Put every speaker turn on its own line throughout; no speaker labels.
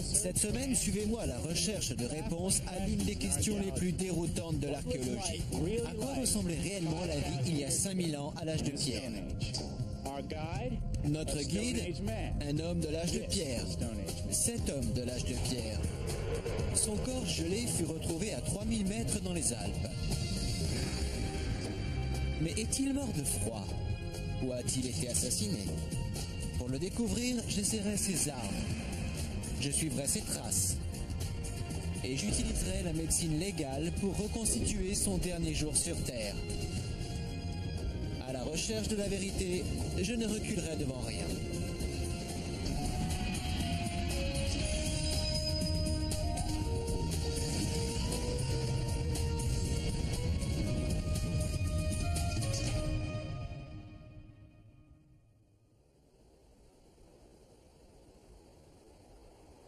Cette semaine, suivez-moi à la recherche de réponses à l'une des questions les plus déroutantes de l'archéologie. À quoi ressemblait réellement la vie il y a 5000 ans à l'âge de pierre? Notre guide, un homme de l'âge de pierre. Cet homme de l'âge de pierre. Son corps gelé fut retrouvé à 3000 mètres dans les Alpes. Mais est-il mort de froid? Ou a-t-il été assassiné? Pour le découvrir, j'essaierai ses armes. Je suivrai ses traces. Et j'utiliserai la médecine légale pour reconstituer son dernier jour sur Terre. À la recherche de la vérité, je ne reculerai devant rien.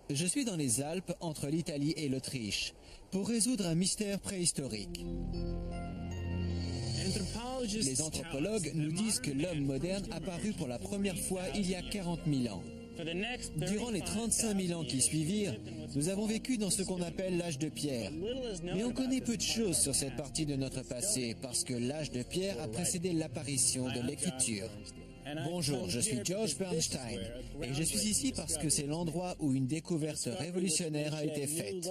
Je suis dans les Alpes, entre l'Italie et l'Autriche, pour résoudre un mystère préhistorique. Les anthropologues nous disent que l'homme moderne apparut pour la première fois il y a 40 000 ans. Durant les 35 000 ans qui suivirent, nous avons vécu dans ce qu'on appelle l'âge de pierre. Mais on connaît peu de choses sur cette partie de notre passé, parce que l'âge de pierre a précédé l'apparition de l'écriture. Bonjour, je suis George Bernstein, et je suis ici parce que c'est l'endroit où une découverte révolutionnaire a été faite.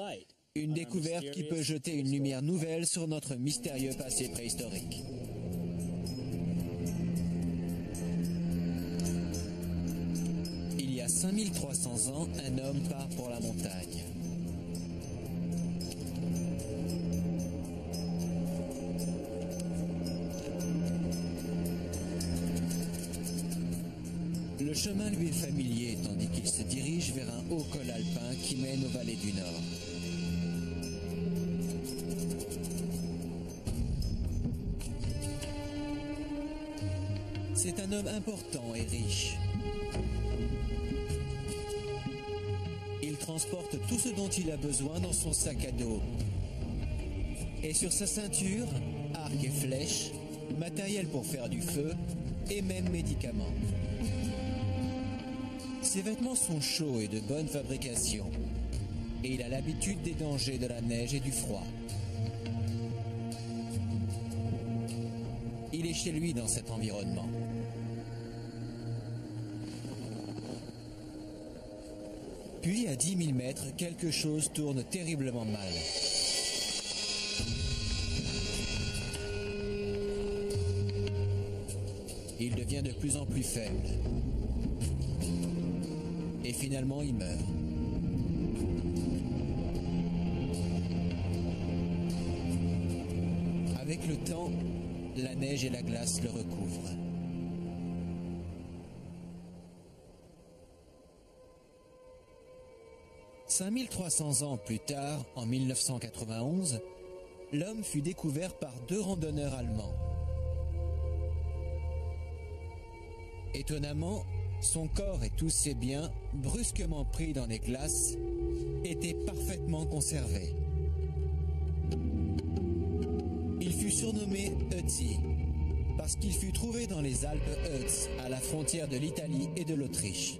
Une découverte qui peut jeter une lumière nouvelle sur notre mystérieux passé préhistorique. Il y a 5300 ans, un homme part pour la montagne. Le chemin lui est familier tandis qu'il se dirige vers un haut col alpin qui mène aux vallées du Nord. C'est un homme important et riche. Il transporte tout ce dont il a besoin dans son sac à dos. Et sur sa ceinture, arc et flèches, matériel pour faire du feu et même médicaments. Ses vêtements sont chauds et de bonne fabrication. Et il a l'habitude des dangers de la neige et du froid. Il est chez lui dans cet environnement. Puis, à 10 000 mètres, quelque chose tourne terriblement mal. Il devient de plus en plus faible. Et finalement, il meurt. Avec le temps, la neige et la glace le recouvrent. « 5300 ans plus tard, en 1991, l'homme fut découvert par 2 randonneurs allemands. Étonnamment, son corps et tous ses biens, brusquement pris dans les glaces, étaient parfaitement conservés. Il fut surnommé Ötzi, parce qu'il fut trouvé dans les Alpes Ötz, à la frontière de l'Italie et de l'Autriche.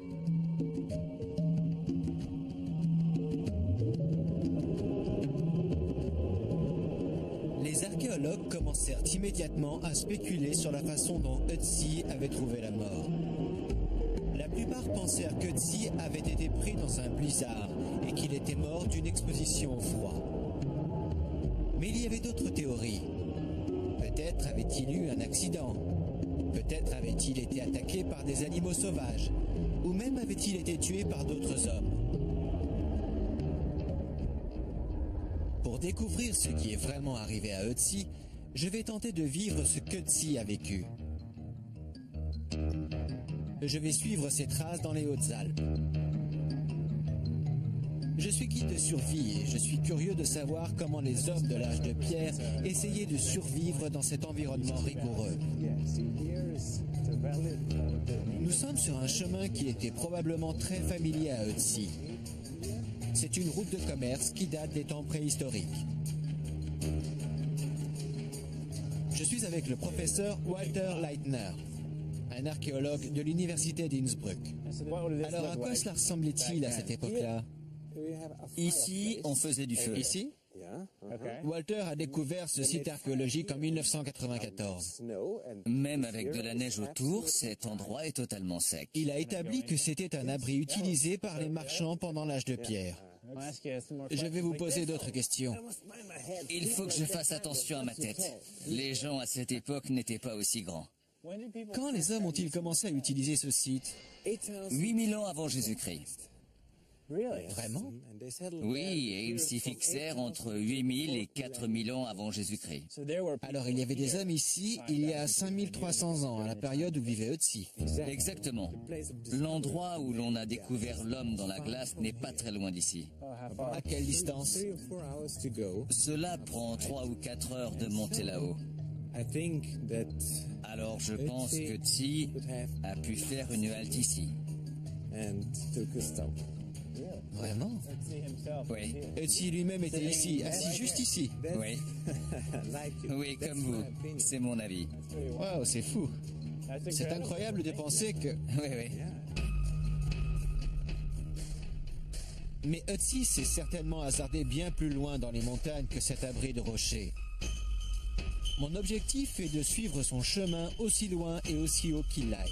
Les archéologues commencèrent immédiatement à spéculer sur la façon dont Ötzi avait trouvé la mort. La plupart pensèrent qu'Ötzi avait été pris dans un blizzard et qu'il était mort d'une exposition au froid. Mais il y avait d'autres théories. Peut-être avait-il eu un accident. Peut-être avait-il été attaqué par des animaux sauvages. Ou même avait-il été tué par d'autres hommes. Pour découvrir ce qui est vraiment arrivé à Ötzi, je vais tenter de vivre ce qu'Ötzi a vécu. Je vais suivre ses traces dans les Hautes-Alpes. Je suis guide de survie et je suis curieux de savoir comment les hommes de l'âge de pierre essayaient de survivre dans cet environnement rigoureux. Nous sommes sur un chemin qui était probablement très familier à Ötzi. C'est une route de commerce qui date des temps préhistoriques. Je suis avec le professeur Walter Leitner, un archéologue de l'université d'Innsbruck. Alors à quoi cela ressemblait-il à cette époque-là?
Ici, on faisait du feu.
Ici? Walter a découvert ce site archéologique en 1994.
Même avec de la neige autour, cet endroit est totalement sec.
Il a établi que c'était un abri utilisé par les marchands pendant l'âge de pierre. Je vais vous poser d'autres questions.
Il faut que je fasse attention à ma tête. Les gens à cette époque n'étaient pas aussi grands.
Quand les hommes ont-ils commencé à utiliser ce site?
8000 ans avant Jésus-Christ.
Vraiment?
Oui, et ils s'y fixèrent entre 8000 et 4000 ans avant Jésus-Christ.
Alors il y avait des hommes ici il y a 5300 ans, à la période où vivait Ötzi.
Exactement. L'endroit où l'on a découvert l'homme dans la glace n'est pas très loin d'ici.
À quelle distance?
Cela prend 3 ou 4 heures de monter là-haut. Alors je pense que Ötzi a pu faire une halte ici.
Vraiment?
Oui.
Ötzi lui-même était ici, assis juste ici.
Oui. Oui, comme vous. C'est mon avis.
Waouh, c'est fou. C'est incroyable de penser que...
Oui, oui.
Mais Ötzi s'est certainement hasardé bien plus loin dans les montagnes que cet abri de rochers. Mon objectif est de suivre son chemin aussi loin et aussi haut qu'il aille.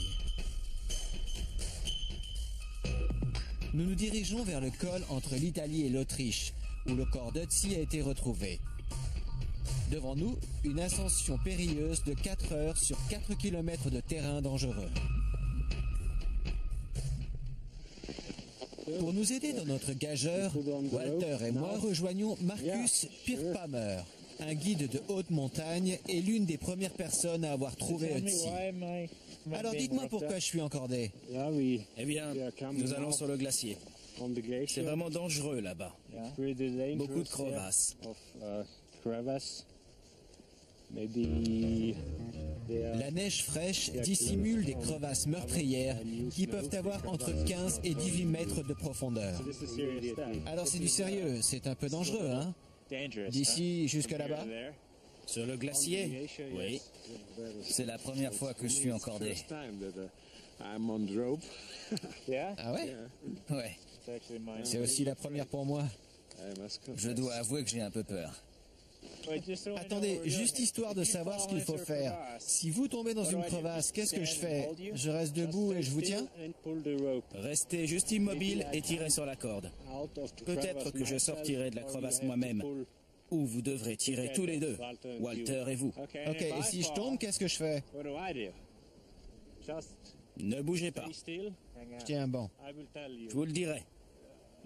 Nous nous dirigeons vers le col entre l'Italie et l'Autriche, où le corps d'Ötzi a été retrouvé. Devant nous, une ascension périlleuse de 4 heures sur 4 km de terrain dangereux. Pour nous aider dans notre gageur, Walter et moi rejoignons Marcus Pirpammer, un guide de haute montagne et l'une des premières personnes à avoir trouvé Ötzi. Alors dites-moi pourquoi je suis encordé.
Eh bien, nous allons sur le glacier. C'est vraiment dangereux là-bas. Beaucoup de crevasses.
La neige fraîche dissimule des crevasses meurtrières qui peuvent avoir entre 15 et 18 mètres de profondeur. Alors c'est du sérieux, c'est un peu dangereux, hein? D'ici jusqu'à là-bas?
Sur le glacier? Oui.
C'est la première fois que je suis encordé.
Ah ouais?
Ouais.
C'est aussi la première pour moi.
Je dois avouer que j'ai un peu peur.
Attendez, juste histoire de savoir ce qu'il faut faire. Si vous tombez dans une crevasse, qu'est-ce que je fais? Je reste debout et je vous tiens?
Restez juste immobile et tirez sur la corde. Peut-être que je sortirai de la crevasse moi-même. Ou vous devrez tirer tous les deux, Walter et vous.
Ok, et si je tombe, qu'est-ce que je fais?
Ne bougez pas.
Je tiens bon.
Je vous le dirai.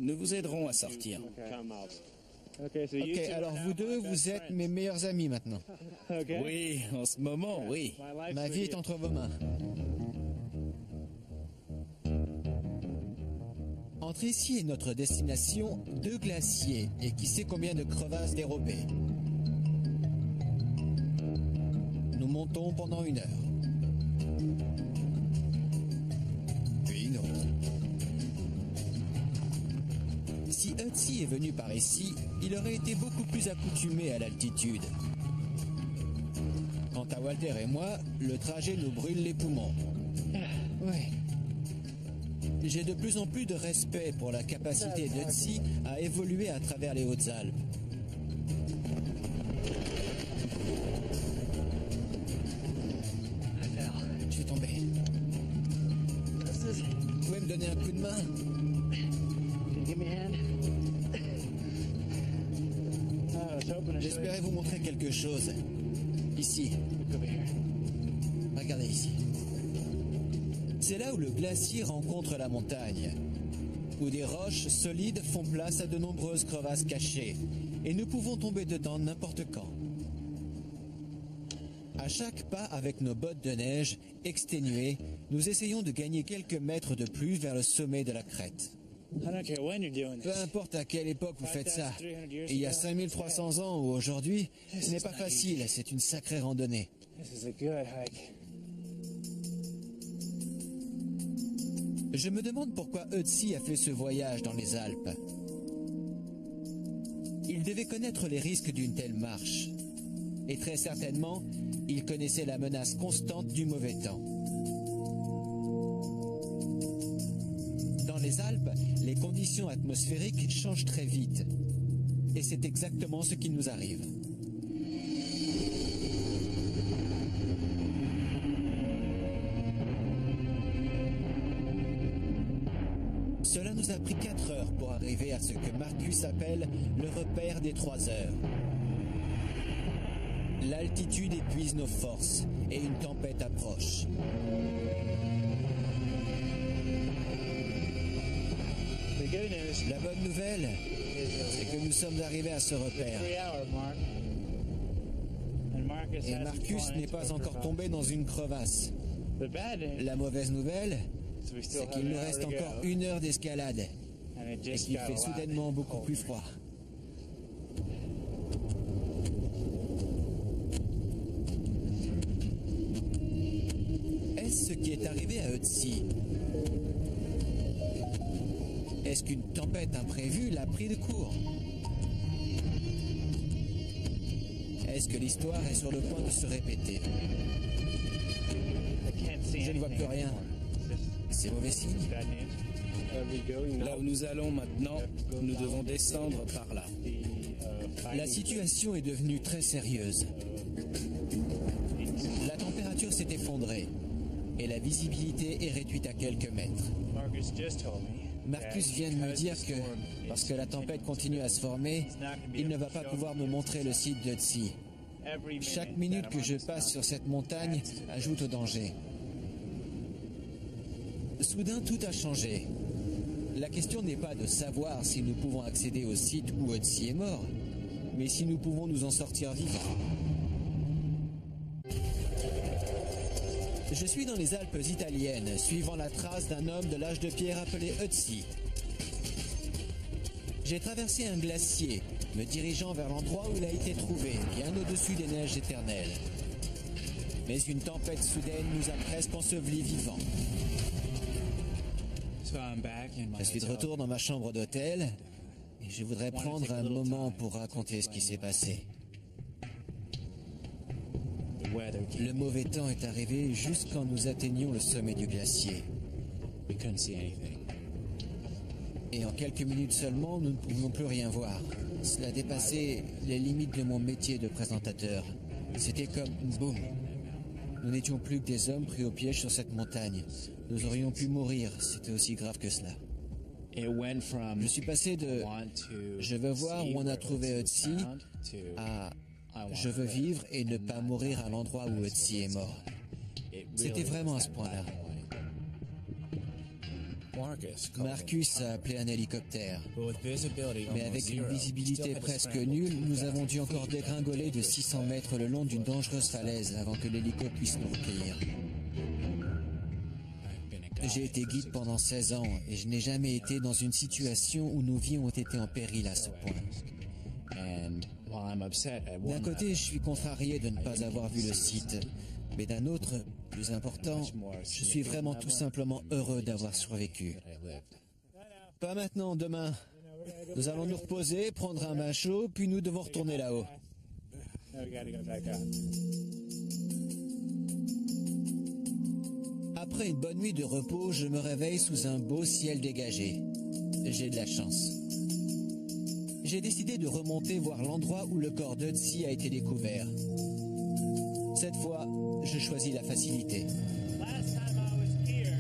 Nous vous aiderons à sortir.
Ok, alors vous deux, vous êtes mes meilleurs amis maintenant.
Oui, en ce moment, oui.
Ma vie est entre vos mains. Entre ici et notre destination, 2 glaciers et qui sait combien de crevasses dérobées. Nous montons pendant 1 heure. Puis une autre. Si Ötzi est venu par ici, il aurait été beaucoup plus accoutumé à l'altitude. Quant à Walter et moi, le trajet nous brûle les poumons. Ouais. J'ai de plus en plus de respect pour la capacité d'Ötzi à évoluer à travers les Hautes-Alpes. Alors, je suis tombé. Vous pouvez me donner un coup de main? J'espérais vous montrer quelque chose. Ici. Regardez ici. C'est là où le glacier rencontre la montagne, où des roches solides font place à de nombreuses crevasses cachées, et nous pouvons tomber dedans n'importe quand. À chaque pas avec nos bottes de neige, exténuées, nous essayons de gagner quelques mètres de plus vers le sommet de la crête. Peu importe à quelle époque vous faites ça, il y a 5300 ans ou aujourd'hui, ce n'est pas facile, c'est une sacrée randonnée. Je me demande pourquoi Ötzi a fait ce voyage dans les Alpes. Il devait connaître les risques d'une telle marche. Et très certainement, il connaissait la menace constante du mauvais temps. les Alpes, les conditions atmosphériques changent très vite. Et c'est exactement ce qui nous arrive. Cela nous a pris 4 heures pour arriver à ce que Marcus appelle le repère des 3 heures. L'altitude épuise nos forces et une tempête approche. La bonne nouvelle, c'est que nous sommes arrivés à ce repère. Et Marcus n'est pas encore tombé dans une crevasse. La mauvaise nouvelle, c'est qu'il nous reste encore 1 heure d'escalade et qu'il fait soudainement beaucoup plus froid. Est-ce ce qui est arrivé à Ötzi? Est-ce qu'une tempête imprévue l'a pris de court? Est-ce que l'histoire est sur le point de se répéter? Je ne vois plus rien. C'est mauvais signe.
Là où nous allons maintenant, nous devons descendre par là.
La situation est devenue très sérieuse. La température s'est effondrée et la visibilité est réduite à quelques mètres. Marcus vient de me dire que, parce que la tempête continue à se former, il ne va pas pouvoir me montrer le site d'Ötzi. Chaque minute que je passe sur cette montagne ajoute au danger. Soudain, tout a changé. La question n'est pas de savoir si nous pouvons accéder au site où Ötzi est mort, mais si nous pouvons nous en sortir vivants. Je suis dans les Alpes italiennes, suivant la trace d'un homme de l'âge de pierre appelé Ötzi. J'ai traversé un glacier, me dirigeant vers l'endroit où il a été trouvé, bien au-dessus des neiges éternelles. Mais une tempête soudaine nous a presque ensevelis vivants. Je suis de retour dans ma chambre d'hôtel et je voudrais prendre un moment pour raconter ce qui s'est passé. Le mauvais temps est arrivé juste quand nous atteignions le sommet du glacier. Et en quelques minutes seulement, nous ne pouvions plus rien voir. Cela dépassait les limites de mon métier de présentateur. C'était comme boum. Nous n'étions plus que des hommes pris au piège sur cette montagne. Nous aurions pu mourir, c'était aussi grave que cela. Je suis passé de « je veux voir où on a trouvé Ötzi » à « je veux vivre et ne pas mourir à l'endroit où Ötzi est mort ». C'était vraiment à ce point-là. Marcus a appelé un hélicoptère. Mais avec une visibilité presque nulle, nous avons dû encore dégringoler de 600 mètres le long d'une dangereuse falaise avant que l'hélico puisse nous recueillir. J'ai été guide pendant 16 ans et je n'ai jamais été dans une situation où nos vies ont été en péril à ce point. D'un côté, je suis contrarié de ne pas avoir vu le site, mais d'un autre, plus important, je suis vraiment tout simplement heureux d'avoir survécu. Pas maintenant, demain. Nous allons nous reposer, prendre un bain chaud, puis nous devons retourner là-haut. Après une bonne nuit de repos, je me réveille sous un beau ciel dégagé. J'ai de la chance. J'ai décidé de remonter voir l'endroit où le corps d'Ötzi a été découvert. Cette fois, je choisis la facilité.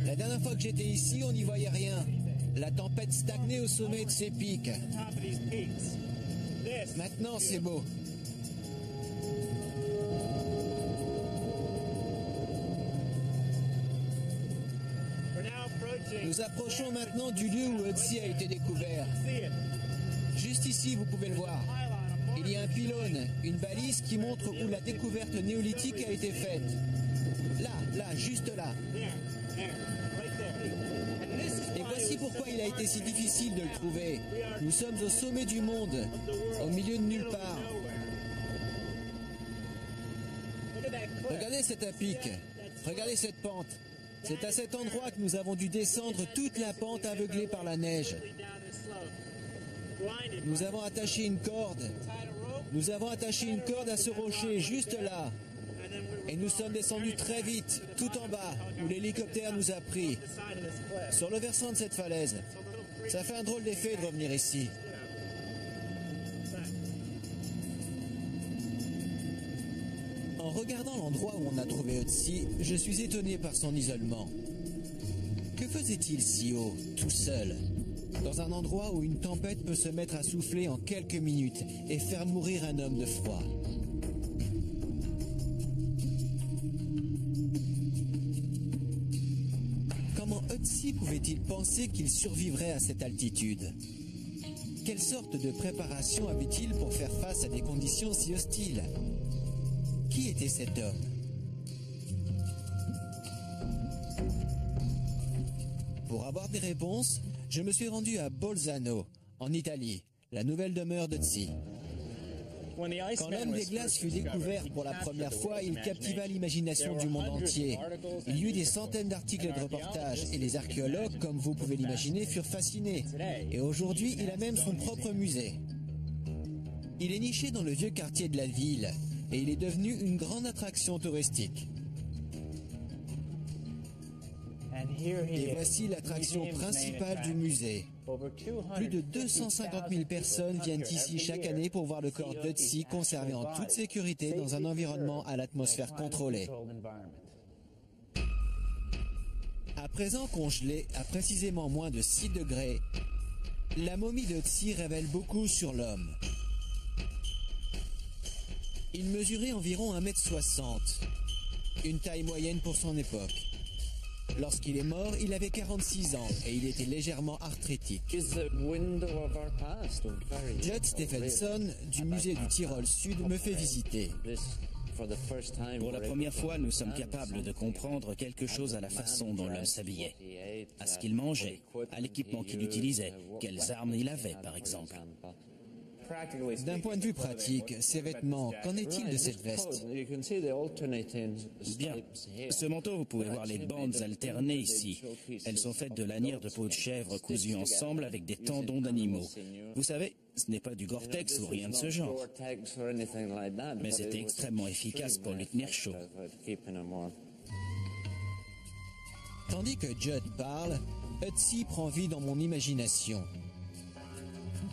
La dernière fois que j'étais ici, on n'y voyait rien. La tempête stagnait au sommet de ces pics. Maintenant, c'est beau. Nous approchons maintenant du lieu où Ötzi a été découvert. Juste ici, vous pouvez le voir. Il y a un pylône, une balise qui montre où la découverte néolithique a été faite. Là, juste là. Et voici pourquoi il a été si difficile de le trouver. Nous sommes au sommet du monde, au milieu de nulle part. Regardez cet pic, regardez cette pente. C'est à cet endroit que nous avons dû descendre toute la pente aveuglée par la neige. Nous avons attaché une corde. Nous avons attaché une corde à ce rocher, juste là. Et nous sommes descendus très vite, tout en bas, où l'hélicoptère nous a pris, sur le versant de cette falaise. Ça fait un drôle d'effet de revenir ici. En regardant l'endroit où on a trouvé Ötzi, je suis étonné par son isolement. Que faisait-il si haut, tout seul, dans un endroit où une tempête peut se mettre à souffler en quelques minutes et faire mourir un homme de froid? Comment Ötzi pouvait-il penser qu'il survivrait à cette altitude? Quelle sorte de préparation avait-il pour faire face à des conditions si hostiles? Qui était cet homme? Pour avoir des réponses, je me suis rendu à Bolzano, en Italie, la nouvelle demeure d'Ötzi. Quand l'homme des glaces fut découvert pour la première fois, il captiva l'imagination du monde entier. Il y eut des centaines d'articles de reportages et les archéologues, comme vous pouvez l'imaginer, furent fascinés. Et aujourd'hui, il a même son propre musée. Il est niché dans le vieux quartier de la ville et il est devenu une grande attraction touristique. Et voici l'attraction principale du musée. Plus de 250 000 personnes viennent ici chaque année pour voir le corps d'Ötzi conservé en toute sécurité dans un environnement à l'atmosphère contrôlée. À présent congelée à précisément moins de 6 degrés, la momie d'Ötzi révèle beaucoup sur l'homme. Il mesurait environ 1,60 m, une taille moyenne pour son époque. Lorsqu'il est mort, il avait 46 ans et il était légèrement arthritique. Judd Stephenson, du musée du Tyrol Sud, me fait visiter.
Pour la première fois, nous sommes capables de comprendre quelque chose à la façon dont l'homme s'habillait, à ce qu'il mangeait, à l'équipement qu'il utilisait, quelles armes il avait, par exemple.
D'un point de vue pratique, ces vêtements, qu'en est-il de cette veste?
Bien. Ce manteau, vous pouvez voir les bandes alternées ici. Elles sont faites de lanières de peau de chèvre cousues ensemble avec des tendons d'animaux. Vous savez, ce n'est pas du Gore-Tex ou rien de ce genre. Mais c'était extrêmement efficace pour lui tenir chaud.
Tandis que Judd parle, Ötzi prend vie dans mon imagination.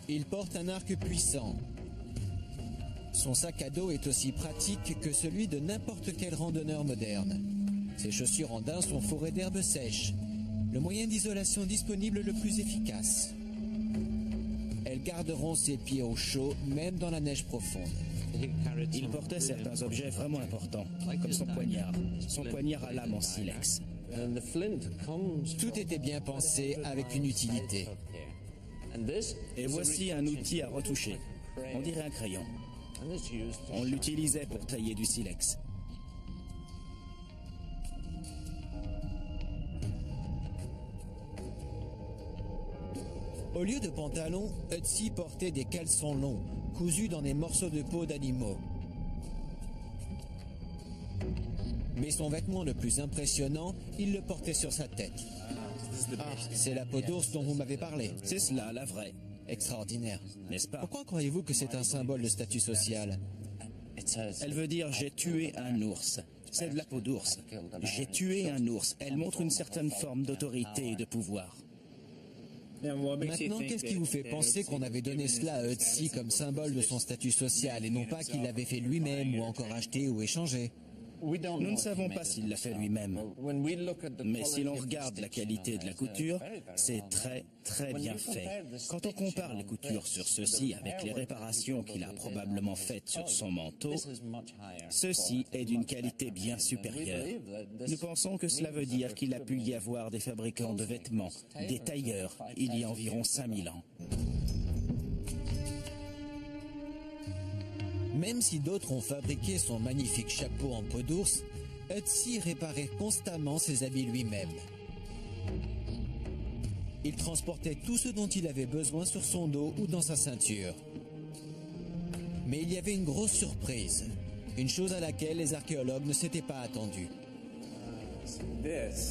Il porte un arc puissant. Son sac à dos est aussi pratique que celui de n'importe quel randonneur moderne. Ses chaussures en daim sont fourrées d'herbes sèches, le moyen d'isolation disponible le plus efficace. Elles garderont ses pieds au chaud, même dans la neige profonde.
Il portait certains objets vraiment importants, comme son poignard à lame en silex.
Tout était bien pensé avec une utilité.
Et voici un outil à retoucher. On dirait un crayon. On l'utilisait pour tailler du silex.
Au lieu de pantalons, Ötzi portait des caleçons longs, cousus dans des morceaux de peau d'animaux. Mais son vêtement le plus impressionnant, il le portait sur sa tête. Ah, c'est la peau d'ours dont vous m'avez parlé.
C'est cela, la vraie.
Extraordinaire.
N'est-ce pas?
Pourquoi croyez-vous que c'est un symbole de statut social?
Elle veut dire « j'ai tué un ours ». C'est de la peau d'ours. J'ai tué un ours. Elle montre une certaine forme d'autorité et de pouvoir.
Maintenant, qu'est-ce qui vous fait penser qu'on avait donné cela à Ötzi comme symbole de son statut social et non pas qu'il l'avait fait lui-même ou encore acheté ou échangé?
Nous ne savons pas s'il l'a fait lui-même. Mais si l'on regarde la qualité de la couture, c'est très, très bien fait. Quand on compare les coutures sur ceci avec les réparations qu'il a probablement faites sur son manteau, ceci est d'une qualité bien supérieure. Nous pensons que cela veut dire qu'il a pu y avoir des fabricants de vêtements, des tailleurs, il y a environ 5000 ans.
Même si d'autres ont fabriqué son magnifique chapeau en peau d'ours, Ötzi réparait constamment ses habits lui-même. Il transportait tout ce dont il avait besoin sur son dos ou dans sa ceinture. Mais il y avait une grosse surprise, une chose à laquelle les archéologues ne s'étaient pas attendus.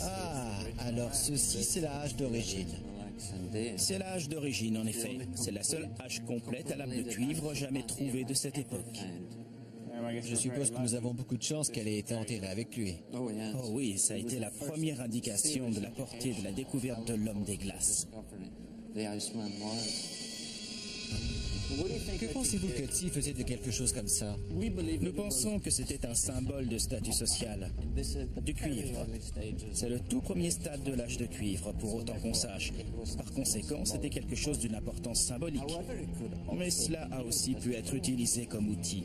Ah, alors ceci c'est la hache d'origine.
C'est la hache d'origine, en effet. C'est la seule hache complète à lame de cuivre jamais trouvée de cette époque.
Je suppose que nous avons beaucoup de chance qu'elle ait été enterrée avec lui.
Oh oui, ça a été la première indication de la portée de la découverte de l'homme des glaces.
Que pensez-vous que Tsi faisait de quelque chose comme ça?
Nous pensons que c'était un symbole de statut social, du cuivre. C'est le tout premier stade de l'âge de cuivre, pour autant qu'on sache. Par conséquent, c'était quelque chose d'une importance symbolique. Mais cela a aussi pu être utilisé comme outil.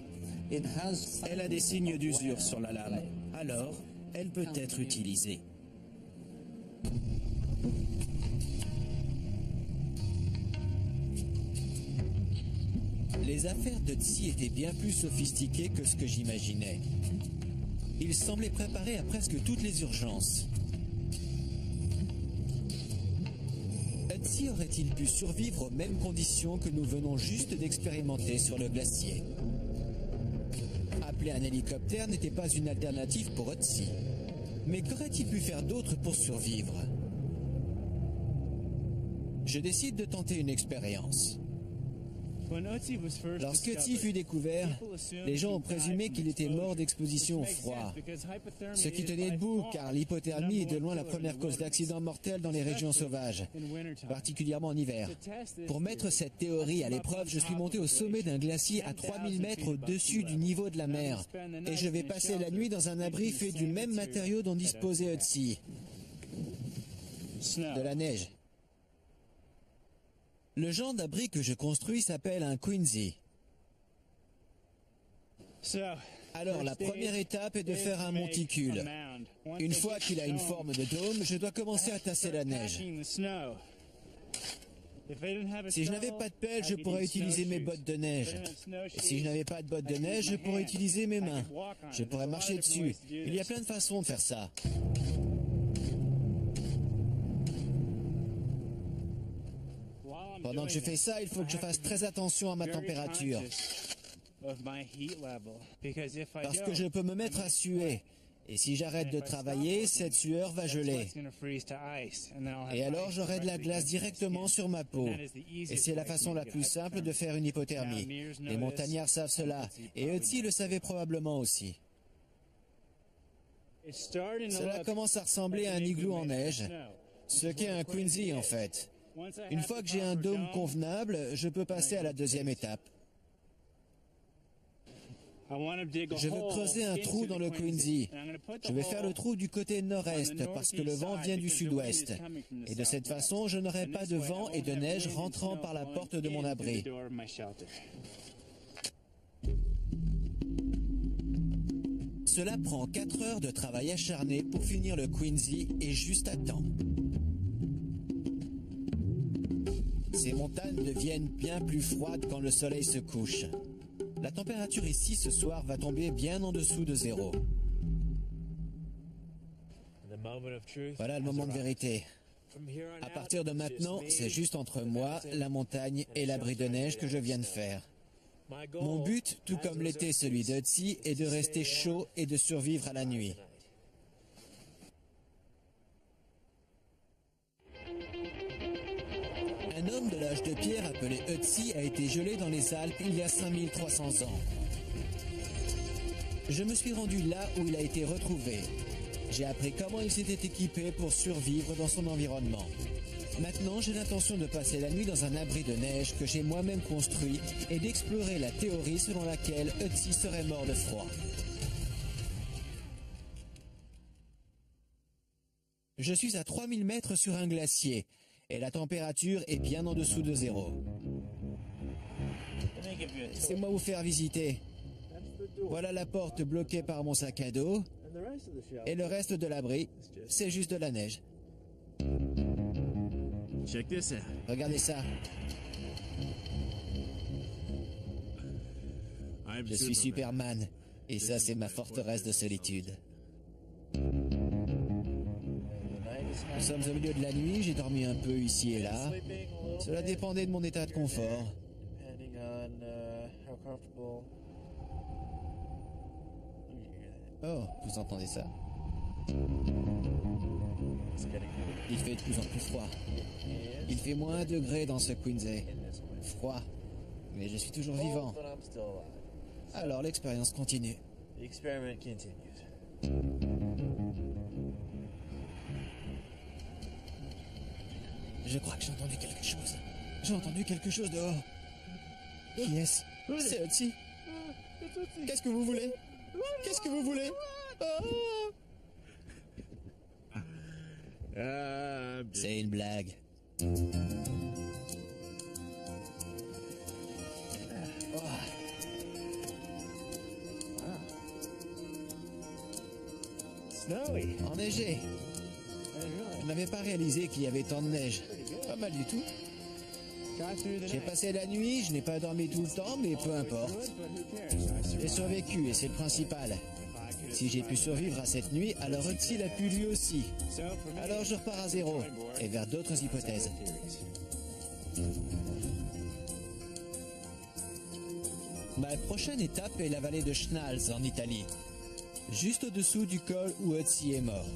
Elle a des signes d'usure sur la lame, alors elle peut être utilisée.
Les affaires de Tsi étaient bien plus sophistiquées que ce que j'imaginais. Il semblait préparé à presque toutes les urgences. Tsi aurait-il pu survivre aux mêmes conditions que nous venons juste d'expérimenter sur le glacier? Appeler un hélicoptère n'était pas une alternative pour Tsi. Mais qu'aurait-il pu faire d'autre pour survivre? Je décide de tenter une expérience. Lorsque Tsi fut découvert, les gens ont présumé qu'il était mort d'exposition au froid. Ce qui tenait debout, car l'hypothermie est de loin la première cause d'accidents mortels dans les régions sauvages, particulièrement en hiver. Pour mettre cette théorie à l'épreuve, je suis monté au sommet d'un glacier à 3000 mètres au-dessus du niveau de la mer, et je vais passer la nuit dans un abri fait du même matériau dont disposait Tsi. De la neige. Le genre d'abri que je construis s'appelle un Quincy. Alors, la première étape est de faire un monticule. Une fois qu'il a une forme de dôme, je dois commencer à tasser la neige. Si je n'avais pas de pelle, je pourrais utiliser mes bottes de neige. Et si je n'avais pas de bottes de neige, je pourrais utiliser mes mains. Je pourrais marcher dessus. Il y a plein de façons de faire ça. Pendant que je fais ça, il faut que je fasse très attention à ma température. Parce que je peux me mettre à suer. Et si j'arrête de travailler, cette sueur va geler. Et alors j'aurai de la glace directement sur ma peau. Et c'est la façon la plus simple de faire une hypothermie. Les montagnards savent cela. Et Tsi le savait probablement aussi. Cela commence à ressembler à un igloo en neige. Ce qu'est un Quincy en fait. Une fois que j'ai un dôme convenable, je peux passer à la deuxième étape. Je veux creuser un trou dans le Quincy. Je vais faire le trou du côté nord-est parce que le vent vient du sud-ouest. Et de cette façon, je n'aurai pas de vent et de neige rentrant par la porte de mon abri. Cela prend 4 heures de travail acharné pour finir le Quincy et juste à temps. Ces montagnes deviennent bien plus froides quand le soleil se couche. La température ici ce soir va tomber bien en dessous de 0. Voilà le moment de vérité. À partir de maintenant, c'est juste entre moi, la montagne et l'abri de neige que je viens de faire. Mon but, tout comme l'était celui de Tsi, est de rester chaud et de survivre à la nuit. Un homme de l'âge de pierre appelé Tsi a été gelé dans les Alpes il y a 5300 ans. Je me suis rendu là où il a été retrouvé. J'ai appris comment il s'était équipé pour survivre dans son environnement. Maintenant, j'ai l'intention de passer la nuit dans un abri de neige que j'ai moi-même construit et d'explorer la théorie selon laquelle Tsi serait mort de froid. Je suis à 3000 mètres sur un glacier. Et la température est bien en dessous de 0. Laissez-moi vous faire visiter. Voilà la porte bloquée par mon sac à dos. Et le reste de l'abri, c'est juste de la neige. Regardez ça. Je suis Superman. Et ça, c'est ma forteresse de solitude. Nous sommes au milieu de la nuit, j'ai dormi un peu ici et là. Cela dépendait de mon état de confort. Oh, vous entendez ça? Il fait de plus en plus froid. Il fait moins 1 degré dans ce Quincy. Froid. Mais je suis toujours vivant. Alors l'expérience continue. Je crois que j'ai entendu quelque chose. J'ai entendu quelque chose dehors. Qui est-ce? C'est Otzi. Qu'est-ce que vous voulez? Qu'est-ce que vous voulez? C'est une blague. Enneigé. Je n'avais pas réalisé qu'il y avait tant de neige. Pas mal du tout. J'ai passé la nuit, je n'ai pas dormi tout le temps, mais peu importe. J'ai survécu et c'est le principal. Si j'ai pu survivre à cette nuit, alors Otzi l'a pu lui aussi. Alors je repars à zéro et vers d'autres hypothèses. Ma prochaine étape est la vallée de Schnals en Italie, juste au-dessous du col où Otzi est mort.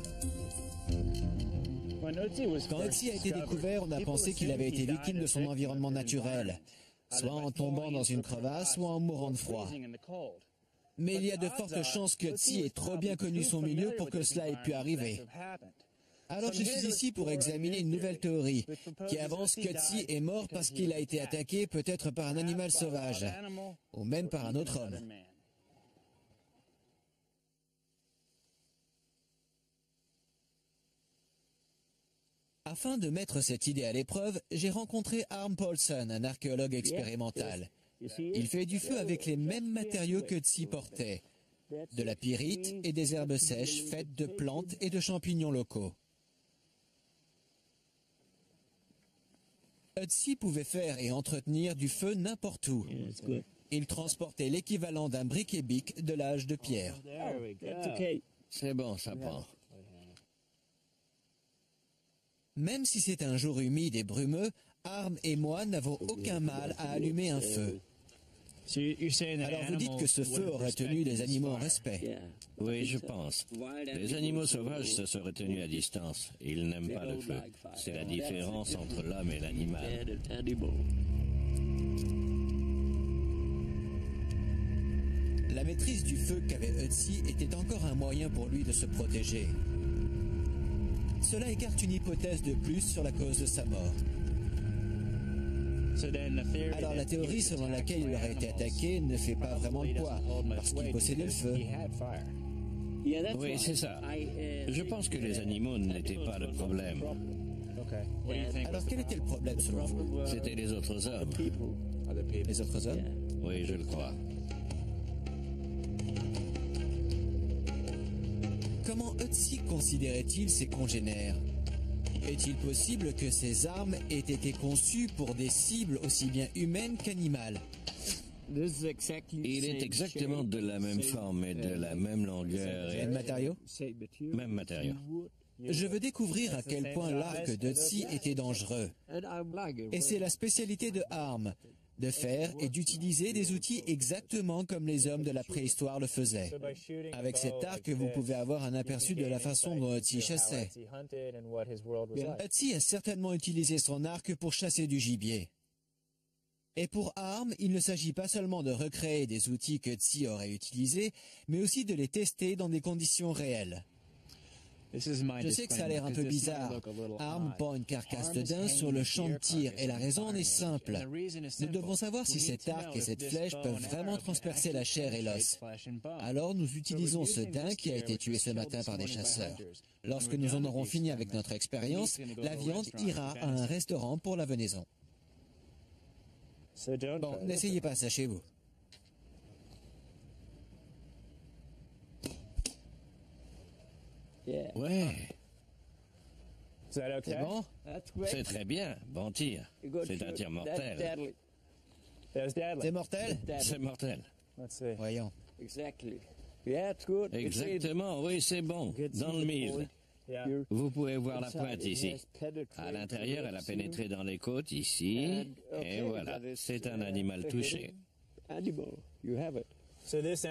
Quand Otzi a été découvert, on a pensé qu'il avait été victime de son environnement naturel, soit en tombant dans une crevasse, soit en mourant de froid. Mais il y a de fortes chances que Otzi ait trop bien connu son milieu pour que cela ait pu arriver. Alors je suis ici pour examiner une nouvelle théorie, qui avance qu'Otzi est mort parce qu'il a été attaqué peut-être par un animal sauvage, ou même par un autre homme. Afin de mettre cette idée à l'épreuve, j'ai rencontré Harm Paulson, un archéologue expérimental. Il fait du feu avec les mêmes matériaux que Otzi portait, de la pyrite et des herbes sèches faites de plantes et de champignons locaux. Otzi pouvait faire et entretenir du feu n'importe où. Il transportait l'équivalent d'un bric-et-bic de l'âge de pierre.
C'est bon, ça prend.
Même si c'est un jour humide et brumeux, Harm et moi n'avons aucun mal à allumer un feu. Alors vous dites que ce feu aurait tenu les animaux en respect.
Oui, je pense. Les animaux sauvages se seraient tenus à distance. Ils n'aiment pas le feu. C'est la différence entre l'homme et l'animal.
La maîtrise du feu qu'avait Otzi était encore un moyen pour lui de se protéger. Cela écarte une hypothèse de plus sur la cause de sa mort. Alors la théorie selon laquelle il aurait été attaqué ne fait pas vraiment de poids, parce qu'il possédait le feu.
Oui, c'est ça. Je pense que les animaux n'étaient pas le problème.
Alors quel était le problème selon vous?
C'était les autres hommes.
Les autres hommes?
Oui, je le crois.
Comment Otzi considérait-il ses congénères? Est-il possible que ces armes aient été conçues pour des cibles aussi bien humaines qu'animales?
Il est exactement de la même forme et de la même longueur.
Même matériau?
Même matériau.
Je veux découvrir à quel point l'arc d'Otzi était dangereux. Et c'est la spécialité de Harm, de faire et d'utiliser des outils exactement comme les hommes de la préhistoire le faisaient. Avec cet arc, vous pouvez avoir un aperçu de la façon dont Otzi chassait. Otzi a certainement utilisé son arc pour chasser du gibier. Et pour Harm, il ne s'agit pas seulement de recréer des outils que Otzi aurait utilisés, mais aussi de les tester dans des conditions réelles. Je sais que ça a l'air un peu bizarre. Harm pend une carcasse de daim sur le champ de tir et la raison en est simple. Nous devons savoir si cet arc et cette flèche peuvent vraiment transpercer la chair et l'os. Alors nous utilisons ce daim qui a été tué ce matin par des chasseurs. Lorsque nous en aurons fini avec notre expérience, la viande ira à un restaurant pour la venaison. Bon, n'essayez pas ça chez vous.
Ouais.
C'est bon?
C'est très bien. Bon tir. C'est un tir mortel.
C'est mortel?
C'est mortel.
Voyons.
Exactement, oui, c'est bon. Dans le mille. Vous pouvez voir la pointe ici. À l'intérieur, elle a pénétré dans les côtes, ici. Et voilà, c'est un animal touché.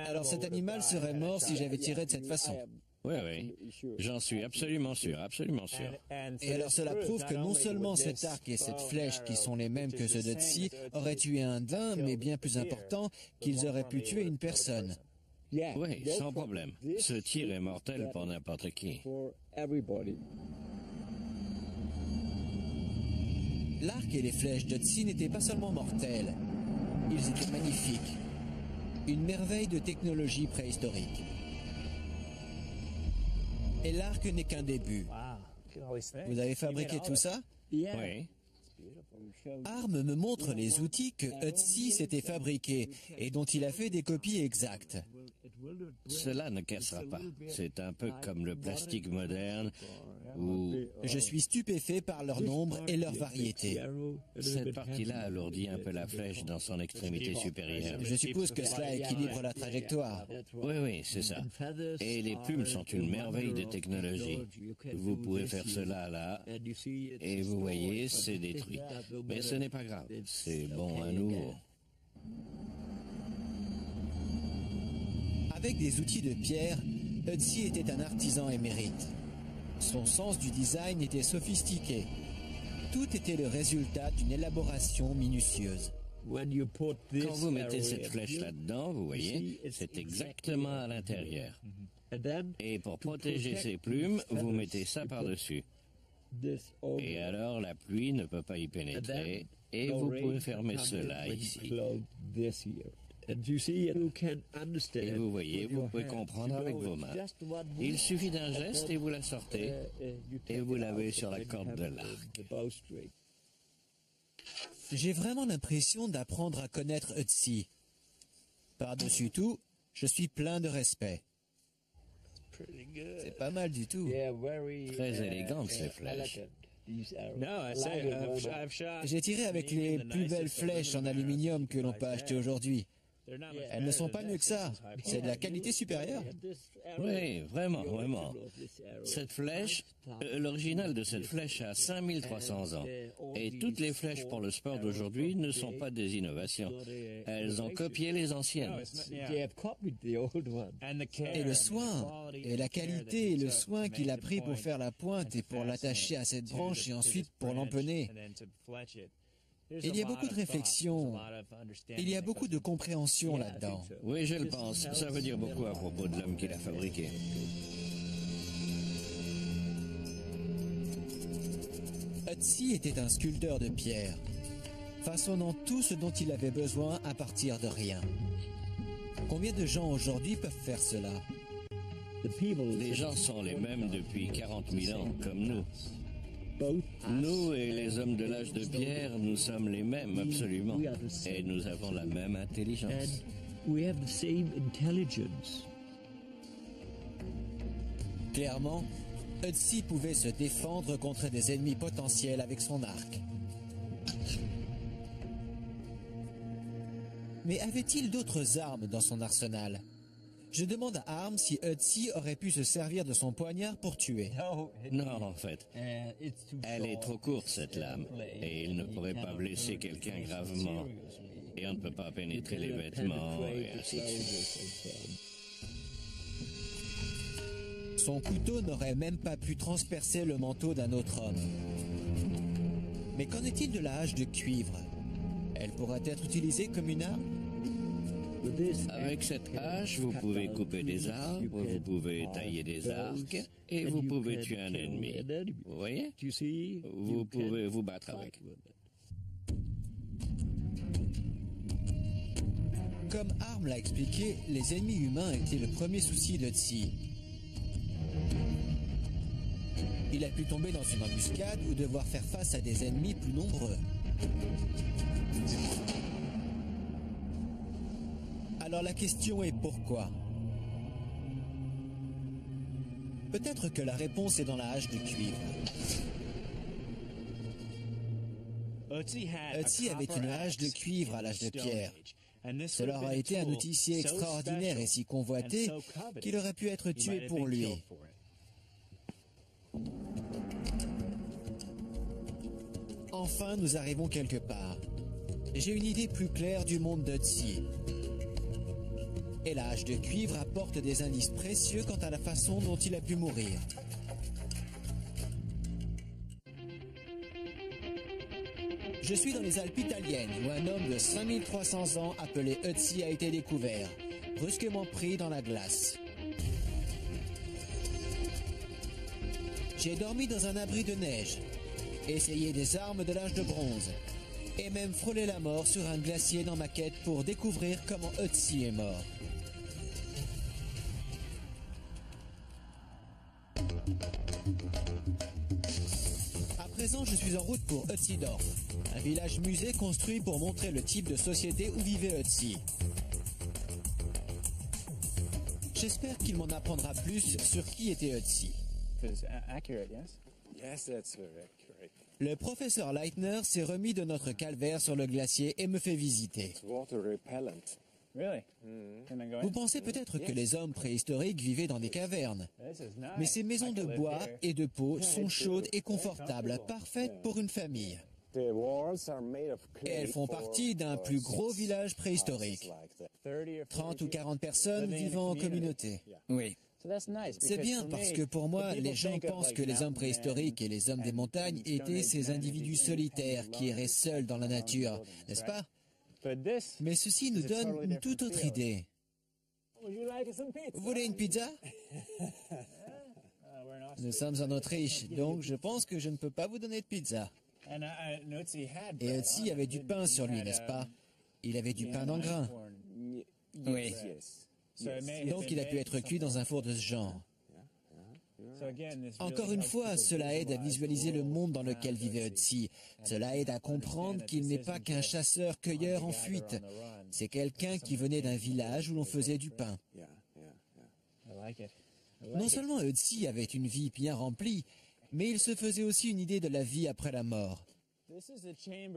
Alors cet animal serait mort si j'avais tiré de cette façon.
Oui, oui. J'en suis absolument sûr, absolument sûr.
Et alors cela prouve que non seulement cet arc et cette flèche, qui sont les mêmes que ceux d'Otzi, auraient tué un daim, mais bien plus important, qu'ils auraient pu tuer une personne.
Oui, sans problème. Ce tir est mortel pour n'importe qui.
L'arc et les flèches d'Ötzi n'étaient pas seulement mortels, ils étaient magnifiques. Une merveille de technologie préhistorique. Et l'arc n'est qu'un début. Vous avez fabriqué tout ça?
Oui.
Arm me montre les outils que Ötzi s'était fabriqués et dont il a fait des copies exactes.
Cela ne cassera pas. C'est un peu comme le plastique moderne où
Je suis stupéfait par leur nombre et leur variété.
cette partie-là alourdit un peu la flèche dans son extrémité supérieure.
Je suppose que cela équilibre la trajectoire.
Oui, c'est ça. Et les plumes sont une merveille de technologie. Vous pouvez faire cela là, et vous voyez, c'est détruit. Mais ce n'est pas grave, c'est bon à nouveau.
Avec des outils de pierre, Ötzi était un artisan émérite. Son sens du design était sophistiqué. Tout était le résultat d'une élaboration minutieuse.
Quand vous mettez cette flèche là-dedans, vous voyez, c'est exactement à l'intérieur. Et pour protéger ces plumes, vous mettez ça par-dessus. Et alors la pluie ne peut pas y pénétrer, et vous pouvez fermer cela ici. Et vous voyez, vous pouvez comprendre avec vos mains. Il suffit d'un geste et vous la sortez, et vous l'avez sur la corde de l'arc.
J'ai vraiment l'impression d'apprendre à connaître Ötzi. Par-dessus tout, je suis plein de respect. C'est pas mal du tout.
Très élégantes ces flèches.
J'ai tiré avec les plus belles flèches en aluminium que l'on peut acheter aujourd'hui. Elles ne sont pas mieux que ça. C'est de la qualité supérieure.
Oui, vraiment, vraiment. Cette flèche, l'original de cette flèche a 5300 ans. Et toutes les flèches pour le sport d'aujourd'hui ne sont pas des innovations. Elles ont copié les anciennes.
Et le soin, et la qualité et le soin qu'il a pris pour faire la pointe et pour l'attacher à cette branche et ensuite pour l'empenner. Il y a beaucoup de réflexion, il y a beaucoup de compréhension là-dedans.
Oui, je le pense. Ça veut dire beaucoup à propos de l'homme qui l'a fabriqué.
Ötzi était un sculpteur de pierre, façonnant tout ce dont il avait besoin à partir de rien. Combien de gens aujourd'hui peuvent faire cela?
Les gens sont les mêmes depuis 40 000 ans, comme nous. Nous et les hommes de l'âge de pierre, nous sommes les mêmes, absolument. Et nous avons la même intelligence.
Clairement, Ötzi pouvait se défendre contre des ennemis potentiels avec son arc. Mais avait-il d'autres armes dans son arsenal? Je demande à Arm si Ötzi aurait pu se servir de son poignard pour tuer.
Non, en fait. Elle est trop courte, cette lame. Et il ne pourrait pas blesser quelqu'un gravement. Et on ne peut pas pénétrer les vêtements, et ainsi de suite.
Son couteau n'aurait même pas pu transpercer le manteau d'un autre homme. Mais qu'en est-il de la hache de cuivre? Elle pourrait être utilisée comme une arme?
Avec cette hache, vous pouvez couper des arbres, vous pouvez tailler des arcs, et vous pouvez tuer un ennemi. Vous voyez? Vous pouvez vous battre avec.
Comme Arm l'a expliqué, les ennemis humains étaient le premier souci d'Ötzi. Il a pu tomber dans une embuscade ou devoir faire face à des ennemis plus nombreux. Alors la question est pourquoi? Peut-être que la réponse est dans la hache de cuivre. Ötzi avait une hache de cuivre à l'âge de pierre. Cela aura été un outil si extraordinaire et si convoité qu'il aurait pu être tué pour lui. Enfin, nous arrivons quelque part. J'ai une idée plus claire du monde d'Ötzi. Et la hache de cuivre apporte des indices précieux quant à la façon dont il a pu mourir. Je suis dans les Alpes italiennes, où un homme de 5300 ans appelé Ötzi a été découvert, brusquement pris dans la glace. J'ai dormi dans un abri de neige. essayer des armes de l'âge de bronze, et même frôler la mort sur un glacier dans ma quête pour découvrir comment Ötzi est mort. À présent, je suis en route pour Ötzidorf, un village musée construit pour montrer le type de société où vivait Ötzi. J'espère qu'il m'en apprendra plus sur qui était Ötzi. Le professeur Leitner s'est remis de notre calvaire sur le glacier et me fait visiter. Vous pensez peut-être que les hommes préhistoriques vivaient dans des cavernes. Mais ces maisons de bois et de peau sont chaudes et confortables, parfaites pour une famille. Et elles font partie d'un plus gros village préhistorique. 30 ou 40 personnes vivant en communauté.
Oui.
C'est bien parce que pour moi, les gens pensent que les hommes préhistoriques et les hommes des montagnes étaient ces individus solitaires qui erraient seuls dans la nature, n'est-ce pas? Mais ceci nous donne une toute autre idée. Vous voulez une pizza? Nous sommes en Autriche, donc je pense que je ne peux pas vous donner de pizza. Et Ötzi avait du pain sur lui, n'est-ce pas? Il avait du pain en grains.
Oui.
Donc il a pu être cuit dans un four de ce genre. Encore une fois, cela aide à visualiser le monde dans lequel vivait Ötzi. Cela aide à comprendre qu'il n'est pas qu'un chasseur-cueilleur en fuite. C'est quelqu'un qui venait d'un village où l'on faisait du pain. Non seulement Ötzi avait une vie bien remplie, mais il se faisait aussi une idée de la vie après la mort.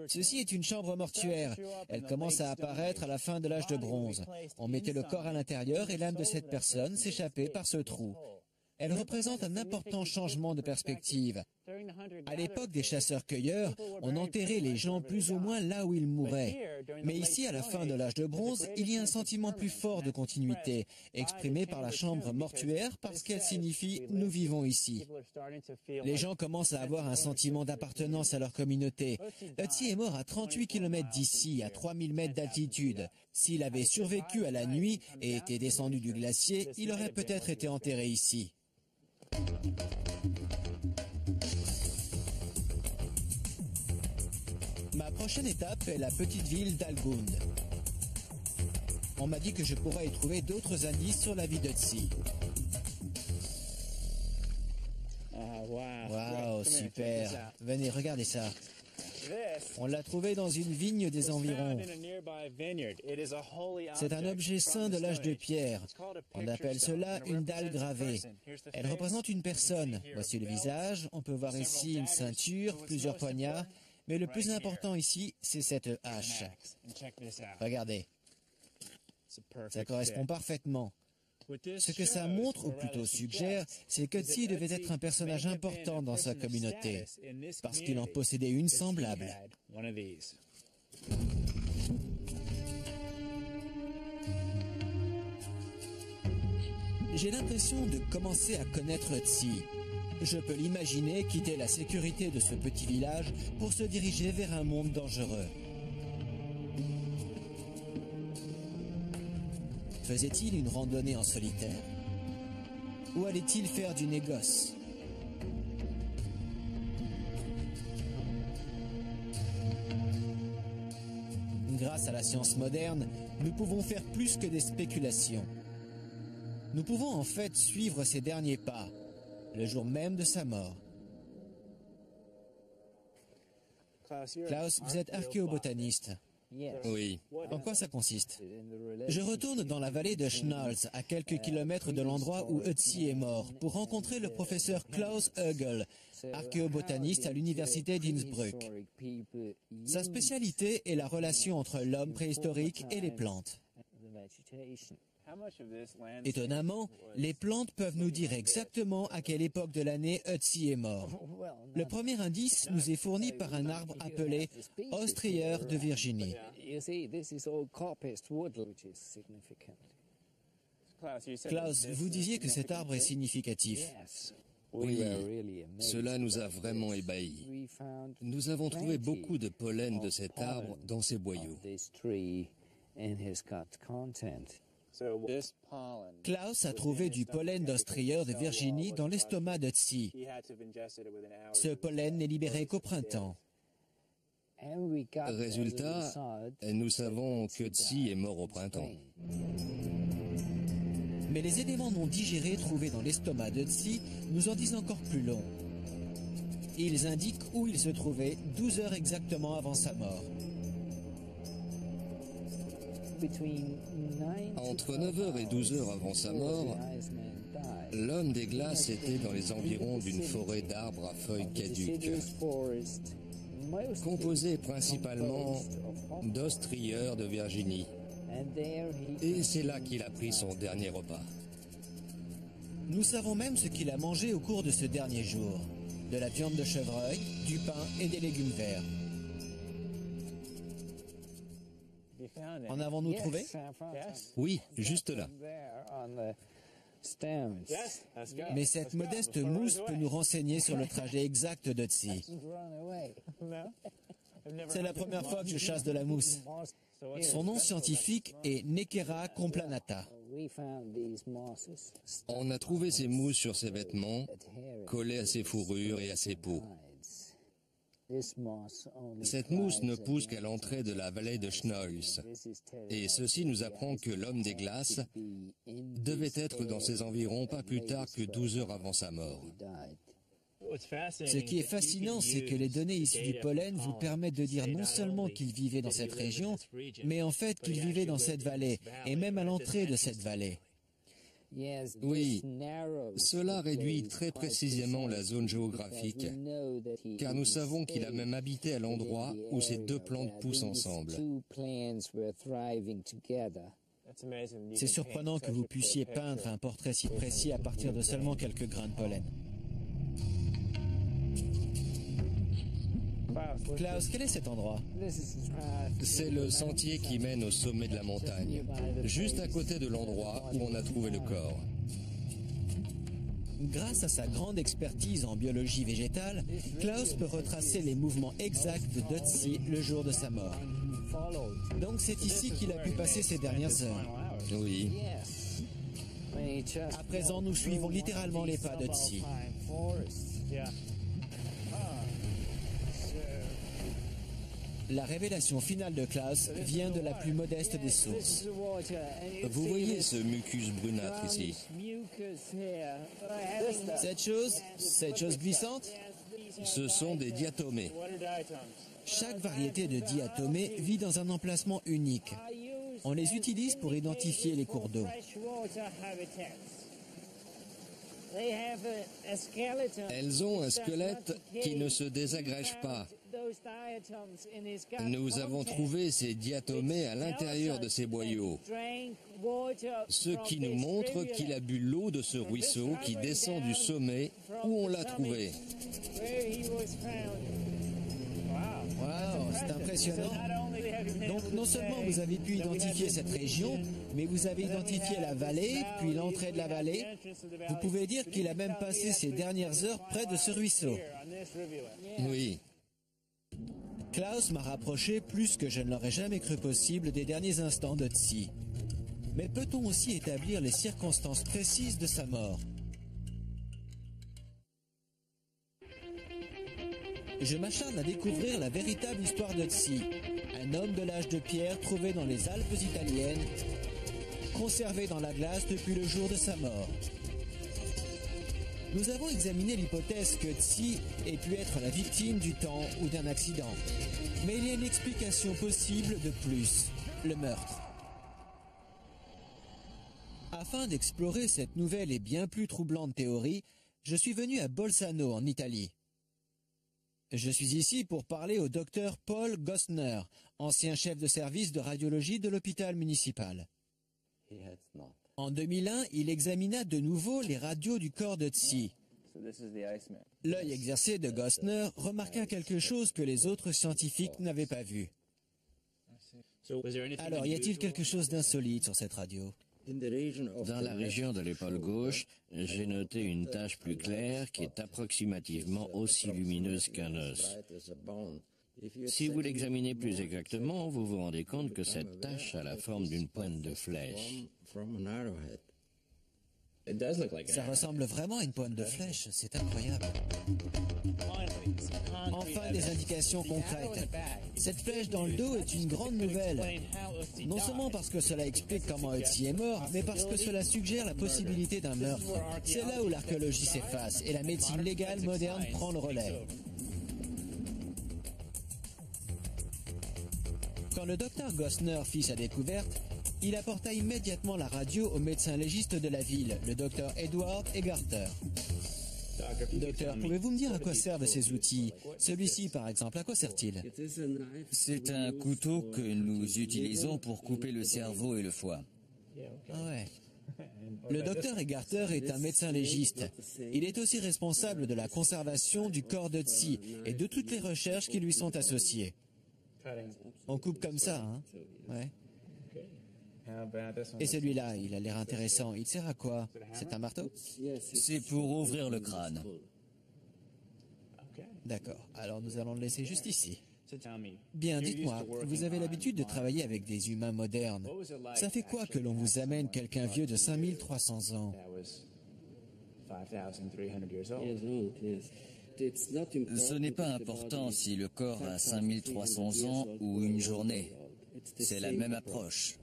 Ceci est une chambre mortuaire. Elle commence à apparaître à la fin de l'âge de bronze. On mettait le corps à l'intérieur et l'âme de cette personne s'échappait par ce trou. Elle représente un important changement de perspective. À l'époque des chasseurs-cueilleurs, on enterrait les gens plus ou moins là où ils mouraient. Mais ici, à la fin de l'âge de bronze, il y a un sentiment plus fort de continuité, exprimé par la chambre mortuaire parce qu'elle signifie « nous vivons ici ». Les gens commencent à avoir un sentiment d'appartenance à leur communauté. Ötzi est mort à 38 km d'ici, à 3000 mètres d'altitude. S'il avait survécu à la nuit et était descendu du glacier, il aurait peut-être été enterré ici. Ma prochaine étape est la petite ville d'Algund. On m'a dit que je pourrais y trouver d'autres indices sur la vie d'Ötzi. Wow, super. Venez, regardez ça. On l'a trouvé dans une vigne des environs. C'est un objet saint de l'âge de pierre. On appelle cela une dalle gravée. Elle représente une personne. Voici le visage. On peut voir ici une ceinture, plusieurs poignards. Mais le plus important ici, c'est cette hache. Regardez. Ça correspond parfaitement. Ce que ça montre, ou plutôt suggère, c'est qu'Ötzi devait être un personnage important dans sa communauté, parce qu'il en possédait une semblable. J'ai l'impression de commencer à connaître Ötzi. Je peux l'imaginer quitter la sécurité de ce petit village pour se diriger vers un monde dangereux. Faisait-il une randonnée en solitaire? Ou allait-il faire du négoce? Grâce à la science moderne, nous pouvons faire plus que des spéculations. Nous pouvons en fait suivre ses derniers pas, le jour même de sa mort. Klaus, vous êtes archéobotaniste.
Oui.
En quoi ça consiste? Je retourne dans la vallée de Schnalz, à quelques kilomètres de l'endroit où Ötzi est mort, pour rencontrer le professeur Klaus Högel, archéobotaniste à l'université d'Innsbruck. Sa spécialité est la relation entre l'homme préhistorique et les plantes. Étonnamment, les plantes peuvent nous dire exactement à quelle époque de l'année Ötzi est mort. Le premier indice nous est fourni par un arbre appelé Ostrea de Virginie. Klaus, vous disiez que cet arbre est significatif.
Oui, cela nous a vraiment ébahis. Nous avons trouvé beaucoup de pollen de cet arbre dans ses boyaux.
Klaus a trouvé du pollen d'Ostrieur de Virginie dans l'estomac de Tsi. Ce pollen n'est libéré qu'au printemps.
Résultat, nous savons que Tsi est mort au printemps.
Mais les éléments non digérés trouvés dans l'estomac de Tsi nous en disent encore plus long. Ils indiquent où il se trouvait 12 heures exactement avant sa mort.
Entre 9h et 12h avant sa mort, l'homme des glaces était dans les environs d'une forêt d'arbres à feuilles caduques, composée principalement d'ostrieurs de Virginie. Et c'est là qu'il a pris son dernier repas.
Nous savons même ce qu'il a mangé au cours de ce dernier jour. De la viande de chevreuil, du pain et des légumes verts. En avons-nous trouvé?
Oui, juste là.
Mais cette modeste mousse peut nous renseigner sur le trajet exact de Tsi. C'est la première fois que je chasse de la mousse. Son nom scientifique est Nekera complanata.
On a trouvé ces mousses sur ses vêtements, collées à ses fourrures et à ses peaux. Cette mousse ne pousse qu'à l'entrée de la vallée de Schnolz. Et ceci nous apprend que l'homme des glaces devait être dans ces environs pas plus tard que 12 heures avant sa mort.
Ce qui est fascinant, c'est que les données issues du pollen vous permettent de dire non seulement qu'il vivait dans cette région, mais en fait qu'il vivait dans cette vallée, et même à l'entrée de cette vallée.
Oui, cela réduit très précisément la zone géographique, car nous savons qu'il a même habité à l'endroit où ces deux plantes poussent ensemble.
C'est surprenant que vous puissiez peindre un portrait si précis à partir de seulement quelques grains de pollen. Klaus, quel est cet endroit?
C'est le sentier qui mène au sommet de la montagne, juste à côté de l'endroit où on a trouvé le corps.
Grâce à sa grande expertise en biologie végétale, Klaus peut retracer les mouvements exacts de Tsi le jour de sa mort. Donc c'est ici qu'il a pu passer ses dernières heures.
Oui.
À présent, nous suivons littéralement les pas de Tsi. La révélation finale de Klaus vient de la plus modeste des sources.
Vous voyez ce mucus brunâtre ici?
Cette chose glissante,
Ce sont des diatomées.
chaque variété de diatomées vit dans un emplacement unique. On les utilise pour identifier les cours d'eau.
Elles ont un squelette qui ne se désagrège pas. Nous avons trouvé ces diatomées à l'intérieur de ces boyaux, ce qui nous montre qu'il a bu l'eau de ce ruisseau qui descend du sommet où on l'a trouvé.
Waouh, c'est impressionnant. Donc non seulement vous avez pu identifier cette région, mais vous avez identifié la vallée, puis l'entrée de la vallée. Vous pouvez dire qu'il a même passé ses dernières heures près de ce ruisseau.
Oui.
Klaus m'a rapproché plus que je ne l'aurais jamais cru possible des derniers instants de Tsi. Mais peut-on aussi établir les circonstances précises de sa mort? Je m'acharne à découvrir la véritable histoire de Tsi, un homme de l'âge de pierre trouvé dans les Alpes italiennes, conservé dans la glace depuis le jour de sa mort. Nous avons examiné l'hypothèse que Tsi ait pu être la victime du temps ou d'un accident. Mais il y a une explication possible de plus, le meurtre. Afin d'explorer cette nouvelle et bien plus troublante théorie, je suis venu à Bolzano, en Italie. Je suis ici pour parler au docteur Paul Gostner, ancien chef de service de radiologie de l'hôpital municipal. En 2001, il examina de nouveau les radios du corps de Tsi. L'œil exercé de Gostner remarqua quelque chose que les autres scientifiques n'avaient pas vu. Alors, y a-t-il quelque chose d'insolite sur cette radio?
Dans la région de l'épaule gauche, j'ai noté une tache plus claire qui est approximativement aussi lumineuse qu'un os. Si vous l'examinez plus exactement, vous vous rendez compte que cette tache a la forme d'une pointe de flèche.
Ça ressemble vraiment à une pointe de flèche, c'est incroyable. Enfin, des indications concrètes. Cette flèche dans le dos est une grande nouvelle. Non seulement parce que cela explique comment Ötzi est mort, mais parce que cela suggère la possibilité d'un meurtre. C'est là où l'archéologie s'efface et la médecine légale moderne prend le relais. Quand le docteur Gostner fit sa découverte, il apporta immédiatement la radio au médecin légiste de la ville, le docteur Edward Egarter. Docteur, pouvez-vous me dire à quoi servent ces outils? Celui-ci, par exemple, à quoi sert-il?
C'est un couteau que nous utilisons pour couper le cerveau et le foie.
Ah ouais. Le docteur Egarter est un médecin légiste. Il est aussi responsable de la conservation du corps d'Ötzi et de toutes les recherches qui lui sont associées. On coupe comme ça, hein? Ouais. Et celui-là, il a l'air intéressant. Il sert à quoi? C'est un marteau?
C'est pour ouvrir le crâne.
D'accord. Alors nous allons le laisser juste ici. Bien, dites-moi, vous avez l'habitude de travailler avec des humains modernes. Ça fait quoi que l'on vous amène quelqu'un vieux de 5300 ans?
Ce n'est pas important si le corps a 5300 ans ou une journée. C'est la même approche.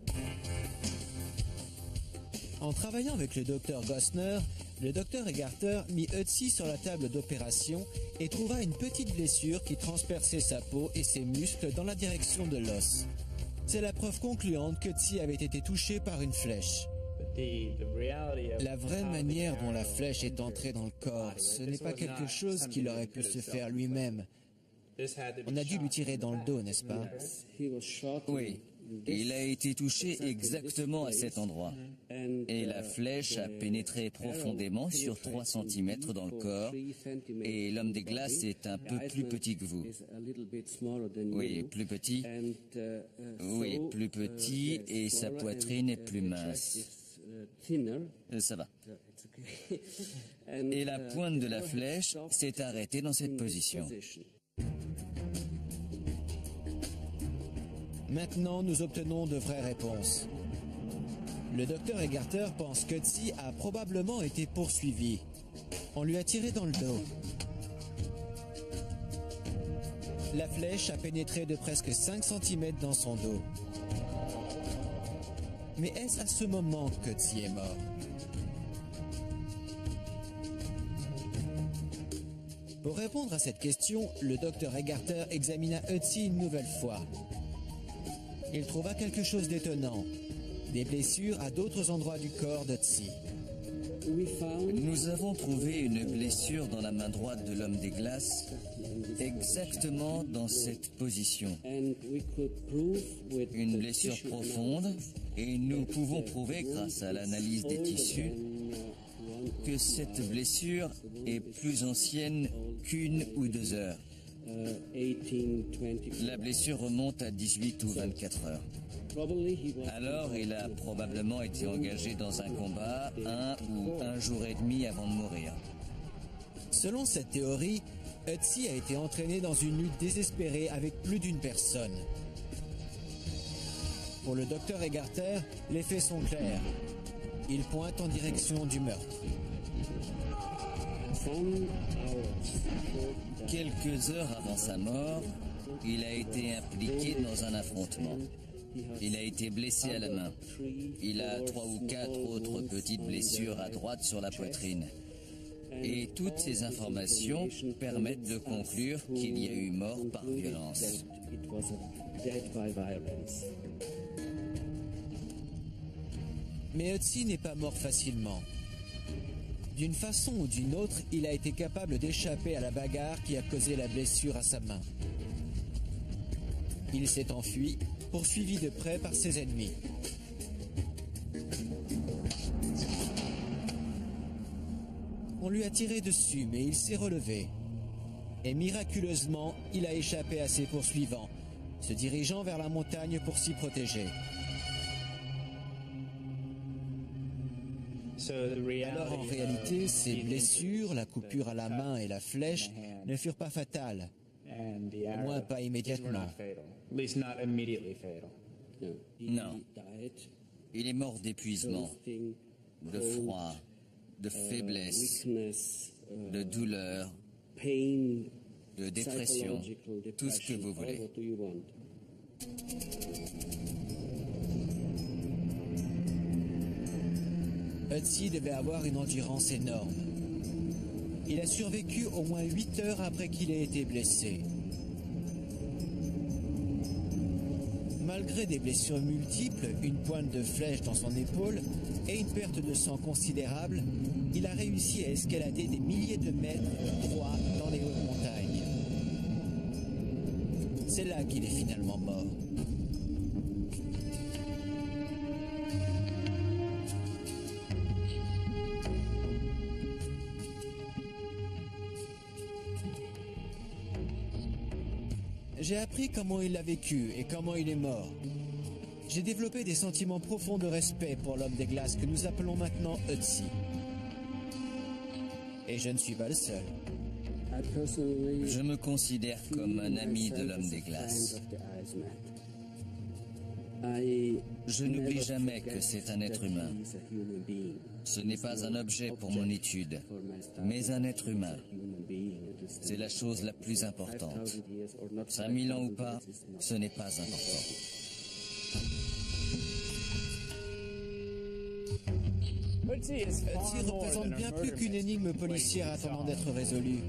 En travaillant avec le docteur Gostner, le docteur Egarter mit Ötzi sur la table d'opération et trouva une petite blessure qui transperçait sa peau et ses muscles dans la direction de l'os. C'est la preuve concluante qu'Ötzi avait été touché par une flèche. La vraie manière dont la flèche est entrée dans le corps, ce n'est pas quelque chose qu'il aurait pu se faire lui-même. On a dû lui tirer dans le dos, n'est-ce pas?
Oui, il a été touché exactement à cet endroit. Et la flèche a pénétré profondément sur 3 cm dans le corps. Et l'homme des glaces est un peu plus petit que vous. Oui, plus petit. Oui, plus petit et sa poitrine est plus mince. Ça va. Et la pointe de la flèche s'est arrêtée dans cette position.
Maintenant, nous obtenons de vraies réponses. Le docteur Egarter pense qu'Ötzi a probablement été poursuivi. On lui a tiré dans le dos. La flèche a pénétré de presque 5 cm dans son dos. Mais est-ce à ce moment qu'Ötzi est mort? Pour répondre à cette question, le docteur Egarter examina Ötzi une nouvelle fois. Il trouva quelque chose d'étonnant, des blessures à d'autres endroits du corps d'Ötzi.
Nous avons trouvé une blessure dans la main droite de l'homme des glaces, exactement dans cette position. Une blessure profonde, et nous pouvons prouver, grâce à l'analyse des tissus, que cette blessure est plus ancienne qu'1 ou 2 heures. La blessure remonte à 18 ou 24 heures. Alors, il a probablement été engagé dans un combat 1 ou 1 jour et demi avant de mourir.
Selon cette théorie, Ötzi a été entraîné dans une lutte désespérée avec plus d'une personne. Pour le docteur Egarter, les faits sont clairs. Il pointe en direction du meurtre.
Quelques heures avant sa mort, il a été impliqué dans un affrontement. Il a été blessé à la main. Il a 3 ou 4 autres petites blessures à droite sur la poitrine. Et toutes ces informations permettent de conclure qu'il y a eu mort par violence.
Mais Ötzi n'est pas mort facilement. D'une façon ou d'une autre, il a été capable d'échapper à la bagarre qui a causé la blessure à sa main. Il s'est enfui, poursuivi de près par ses ennemis. On lui a tiré dessus, mais il s'est relevé. Et miraculeusement, il a échappé à ses poursuivants, se dirigeant vers la montagne pour s'y protéger. Alors en réalité, ces blessures, la coupure à la main et la flèche, ne furent pas fatales. Au moins pas immédiatement.
Non. Il est mort d'épuisement, de froid, de faiblesse, de douleur, de dépression, tout ce que vous voulez.
Ötzi devait avoir une endurance énorme. Il a survécu au moins 8 heures après qu'il ait été blessé. Malgré des blessures multiples, une pointe de flèche dans son épaule et une perte de sang considérable, il a réussi à escalader des milliers de mètres droit dans les hautes montagnes. C'est là qu'il est finalement mort. J'ai appris comment il l'a vécu et comment il est mort. J'ai développé des sentiments profonds de respect pour l'homme des glaces que nous appelons maintenant Ötzi. Et je ne suis pas le seul.
Je me considère comme un ami de l'homme des glaces. Je n'oublie jamais que c'est un être humain. Ce n'est pas un objet pour mon étude, mais un être humain. C'est la chose la plus importante. 5000 ans ou pas, ce n'est pas important.
Ötzi représente bien plus qu'une énigme policière attendant d'être résolue.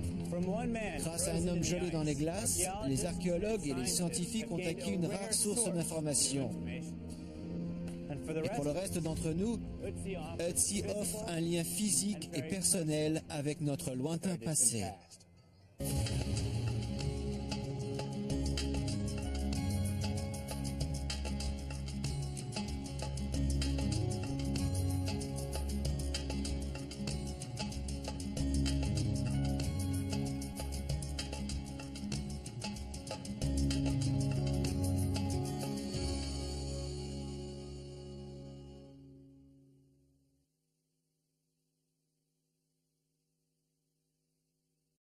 Grâce à un homme gelé dans les glaces, les archéologues et les scientifiques ont acquis une rare source d'informations. Et pour le reste d'entre nous, Ötzi offre un lien physique et personnel avec notre lointain passé.